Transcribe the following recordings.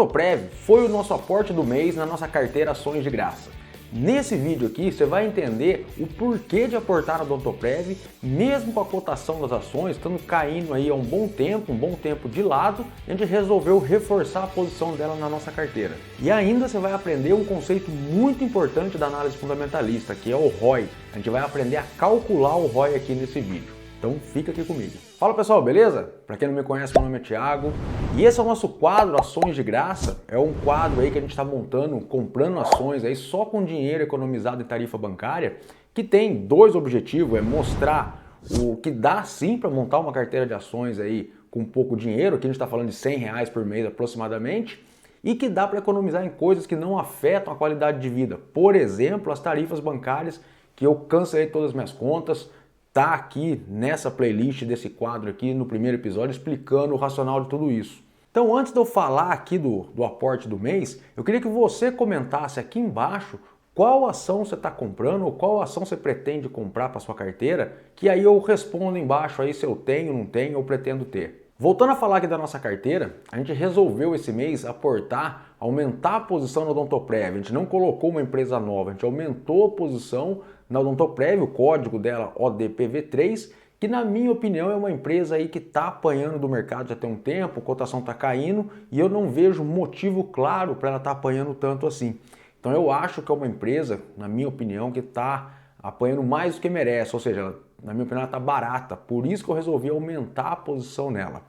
Odontoprev foi o nosso aporte do mês na nossa carteira Ações de Graça. Nesse vídeo aqui você vai entender o porquê de aportar na Odontoprev, mesmo com a cotação das ações estando caindo aí há um bom tempo de lado, a gente resolveu reforçar a posição dela na nossa carteira. E ainda você vai aprender um conceito muito importante da análise fundamentalista, que é o ROI. A gente vai aprender a calcular o ROI aqui nesse vídeo. Então fica aqui comigo. Fala pessoal, beleza? Para quem não me conhece, meu nome é Thiago e esse é o nosso quadro Ações de Graça. É um quadro aí que a gente está montando, comprando ações aí só com dinheiro economizado em tarifa bancária, que tem dois objetivos, é mostrar o que dá sim para montar uma carteira de ações aí com pouco dinheiro, aqui a gente está falando de R$100 por mês aproximadamente, e que dá para economizar em coisas que não afetam a qualidade de vida. Por exemplo, as tarifas bancárias, que eu cancelei todas as minhas contas. Tá aqui nessa playlist desse quadro aqui no primeiro episódio explicando o racional de tudo isso. Então antes de eu falar aqui do aporte do mês, eu queria que você comentasse aqui embaixo qual ação você está comprando ou qual ação você pretende comprar para sua carteira, que aí eu respondo embaixo aí se eu tenho, não tenho ou pretendo ter. Voltando a falar aqui da nossa carteira, a gente resolveu esse mês aportar, aumentar a posição no Odontoprev. A gente não colocou uma empresa nova, a gente aumentou a posição na Odontoprev, o código dela ODPV3, que na minha opinião é uma empresa aí que está apanhando do mercado já tem um tempo, a cotação está caindo e eu não vejo motivo claro para ela estar apanhando tanto assim. Então eu acho que é uma empresa, na minha opinião, que está apanhando mais do que merece, ou seja, na minha opinião ela está barata, por isso que eu resolvi aumentar a posição nela.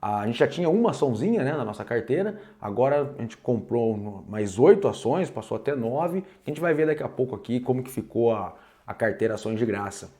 A gente já tinha uma açãozinha, né, na nossa carteira, agora a gente comprou mais 8 ações, passou até 9, a gente vai ver daqui a pouco aqui como que ficou a carteira Ações de Graça.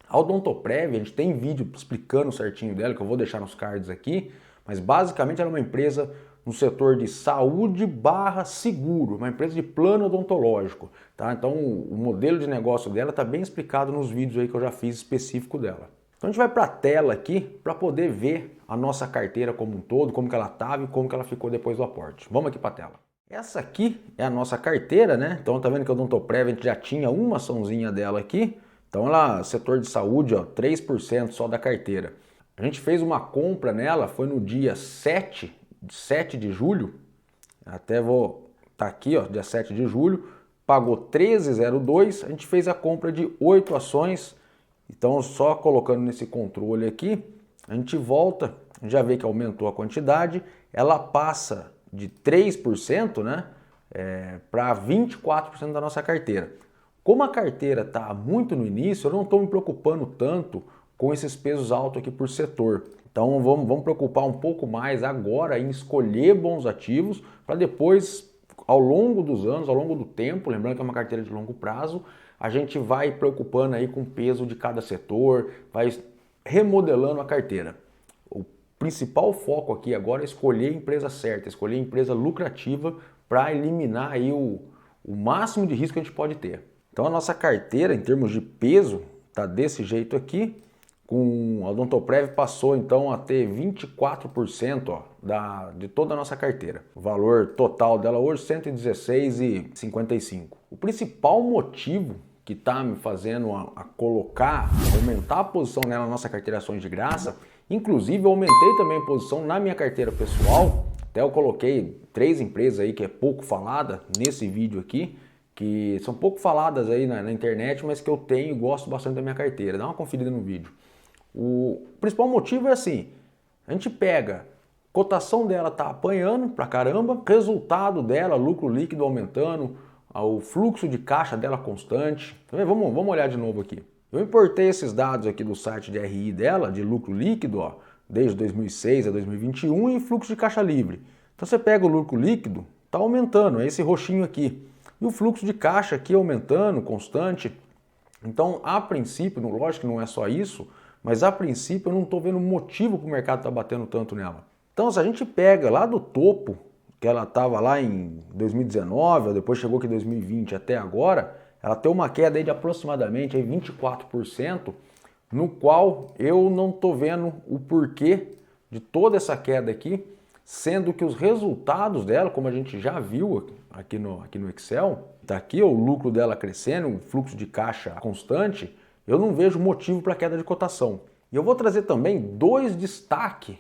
A Odontoprev, a gente tem vídeo explicando certinho dela, que eu vou deixar nos cards aqui, mas basicamente ela é uma empresa no setor de saúde / seguro, uma empresa de plano odontológico, tá? Então o modelo de negócio dela está bem explicado nos vídeos aí que eu já fiz específico dela. Então a gente vai para a tela aqui para poder ver a nossa carteira como um todo, como que ela estava e como que ela ficou depois do aporte. Vamos aqui para a tela. Essa aqui é a nossa carteira, né? Então tá vendo que a Odontoprev a gente já tinha uma açãozinha dela aqui. Então ela, setor de saúde, ó, 3% só da carteira. A gente fez uma compra nela, foi no dia 7 de julho, até vou tá aqui, ó, dia 7 de julho, pagou 13,02, a gente fez a compra de 8 ações. Então, só colocando nesse controle aqui, a gente volta, já vê que aumentou a quantidade, ela passa de 3%, né, para 24% da nossa carteira. Como a carteira está muito no início, eu não estou me preocupando tanto com esses pesos altos aqui por setor. Então, vamos preocupar um pouco mais agora em escolher bons ativos para depois, ao longo dos anos, ao longo do tempo, lembrando que é uma carteira de longo prazo, a gente vai preocupando aí com o peso de cada setor, vai remodelando a carteira. O principal foco aqui agora é escolher a empresa certa, escolher a empresa lucrativa para eliminar aí o máximo de risco que a gente pode ter. Então a nossa carteira, em termos de peso, tá desse jeito aqui. Com a Odontoprev passou então a ter 24%, ó, de toda a nossa carteira. O valor total dela hoje R$ 116,55. O principal motivo que está me fazendo a aumentar a posição nela na nossa carteira Ações de Graça, inclusive eu aumentei também a posição na minha carteira pessoal, até eu coloquei 3 empresas aí que é pouco falada nesse vídeo aqui, que são pouco faladas aí na internet, mas que eu tenho e gosto bastante da minha carteira. Dá uma conferida no vídeo. O principal motivo é assim, a gente pega, cotação dela tá apanhando pra caramba, resultado dela, lucro líquido aumentando, o fluxo de caixa dela constante. Vamos olhar de novo aqui. Eu importei esses dados aqui do site de RI dela, de lucro líquido, ó, desde 2006 a 2021 e fluxo de caixa livre. Então você pega o lucro líquido, tá aumentando, é esse roxinho aqui. E o fluxo de caixa aqui aumentando, constante. Então, a princípio, lógico que não é só isso, mas a princípio eu não estou vendo motivo para o mercado estar batendo tanto nela. Então se a gente pega lá do topo, que ela estava lá em 2019, depois chegou aqui em 2020 até agora, ela tem uma queda aí de aproximadamente aí 24%, no qual eu não estou vendo o porquê de toda essa queda aqui, sendo que os resultados dela, como a gente já viu aqui no Excel, está aqui o lucro dela crescendo, o fluxo de caixa constante, eu não vejo motivo para queda de cotação. E eu vou trazer também 2 destaques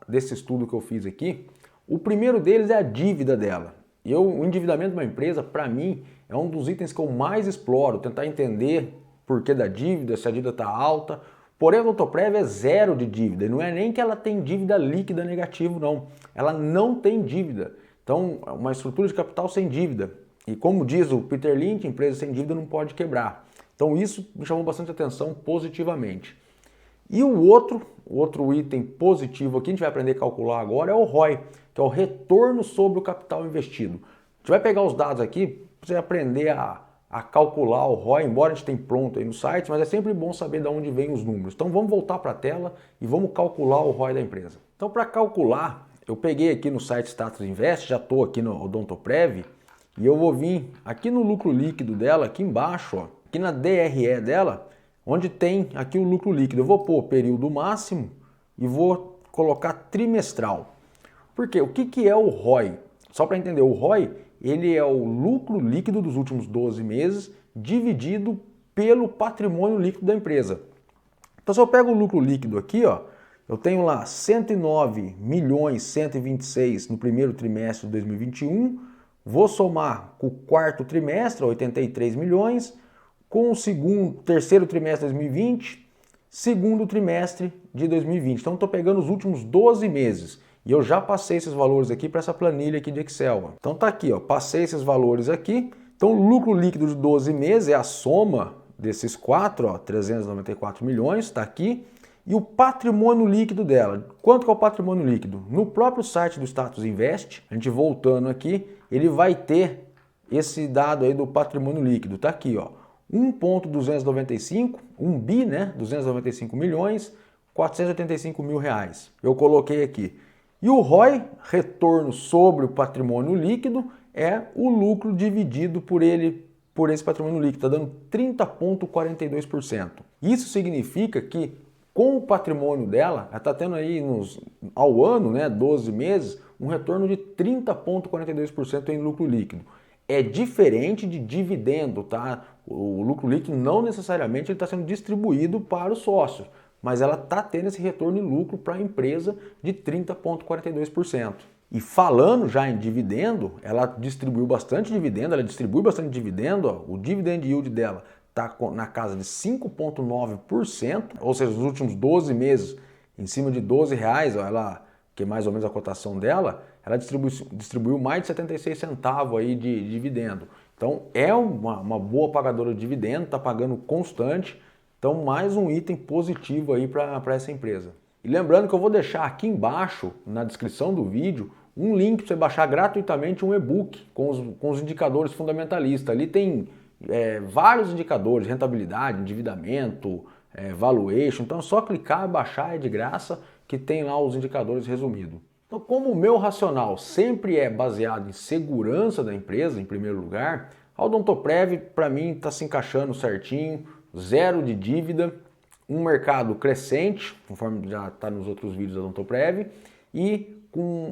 desse estudo que eu fiz aqui. O primeiro deles é a dívida dela. O endividamento de uma empresa, para mim, é um dos itens que eu mais exploro, tentar entender por que da dívida, se a dívida está alta. Porém, a Odontoprev é zero de dívida, e não é nem que ela tem dívida líquida negativa, não. Ela não tem dívida. Então, é uma estrutura de capital sem dívida. E como diz o Peter Lynch, empresa sem dívida não pode quebrar. Então, isso me chamou bastante atenção positivamente. E o outro item positivo aqui, a gente vai aprender a calcular agora, é o ROI, que é o retorno sobre o capital investido. A gente vai pegar os dados aqui para você aprender a calcular o ROI, embora a gente tenha pronto aí no site, mas é sempre bom saber de onde vêm os números. Então vamos voltar para a tela e vamos calcular o ROI da empresa. Então para calcular, eu peguei aqui no site Status Invest, já estou aqui no Odontoprev, e eu vou vir aqui no lucro líquido dela, aqui embaixo, ó, aqui na DRE dela, onde tem aqui o lucro líquido. Eu vou pôr período máximo e vou colocar trimestral. Por quê? O que é o ROI? Só para entender, o ROI ele é o lucro líquido dos últimos 12 meses dividido pelo patrimônio líquido da empresa. Então se eu pego o lucro líquido aqui, ó, eu tenho lá 109.126 no primeiro trimestre de 2021, vou somar com o quarto trimestre, 83 milhões, com o terceiro trimestre de 2020, segundo trimestre de 2020. Então estou pegando os últimos 12 meses. E eu já passei esses valores aqui para essa planilha aqui de Excel. Então tá aqui, ó, passei esses valores aqui. Então o lucro líquido de 12 meses é a soma desses quatro, ó, 394 milhões, está aqui. E o patrimônio líquido dela. Quanto que é o patrimônio líquido? No próprio site do Status Invest, a gente voltando aqui, ele vai ter esse dado aí do patrimônio líquido. Tá aqui, ó, 1,295, 1 bi, né? 295 milhões, 485 mil reais. Eu coloquei aqui. E o ROI, retorno sobre o patrimônio líquido, é o lucro dividido por esse patrimônio líquido, está dando 30,42%. Isso significa que com o patrimônio dela, ela está tendo aí ao ano, né, 12 meses, um retorno de 30,42% em lucro líquido. É diferente de dividendo, tá? O lucro líquido não necessariamente está sendo distribuído para os sócios, mas ela está tendo esse retorno em lucro para a empresa de 30,42%. E falando já em dividendo, ela distribui bastante dividendo, ó, o dividend yield dela está na casa de 5,9%, ou seja, nos últimos 12 meses, em cima de R$12, ó, que é mais ou menos a cotação dela, ela distribuiu mais de 76 centavos aí de dividendo. Então é uma boa pagadora de dividendo, está pagando constante. Então mais um item positivo aí para essa empresa. E lembrando que eu vou deixar aqui embaixo, na descrição do vídeo, um link para você baixar gratuitamente um e-book com os indicadores fundamentalistas. Ali tem vários indicadores, rentabilidade, endividamento, valuation. Então é só clicar e baixar, é de graça, que tem lá os indicadores resumidos. Então, como o meu racional sempre é baseado em segurança da empresa, em primeiro lugar, a Odontoprev, para mim, está se encaixando certinho, zero de dívida, um mercado crescente, conforme já está nos outros vídeos da Odontoprev, e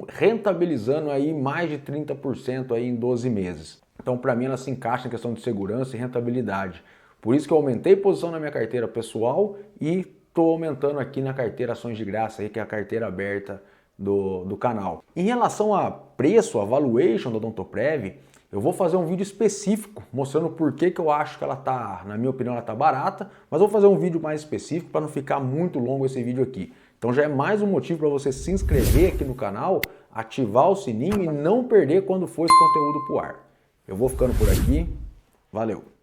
rentabilizando aí mais de 30% aí em 12 meses. Então, para mim, ela se encaixa em questão de segurança e rentabilidade. Por isso que eu aumentei posição na minha carteira pessoal e estou aumentando aqui na carteira Ações de Graça, aí, que é a carteira aberta do canal. Em relação a preço, a valuation da Odontoprev, eu vou fazer um vídeo específico mostrando por que eu acho que ela tá, na minha opinião, ela tá barata, mas vou fazer um vídeo mais específico para não ficar muito longo esse vídeo aqui. Então já é mais um motivo para você se inscrever aqui no canal, ativar o sininho e não perder quando for esse conteúdo pro ar. Eu vou ficando por aqui. Valeu!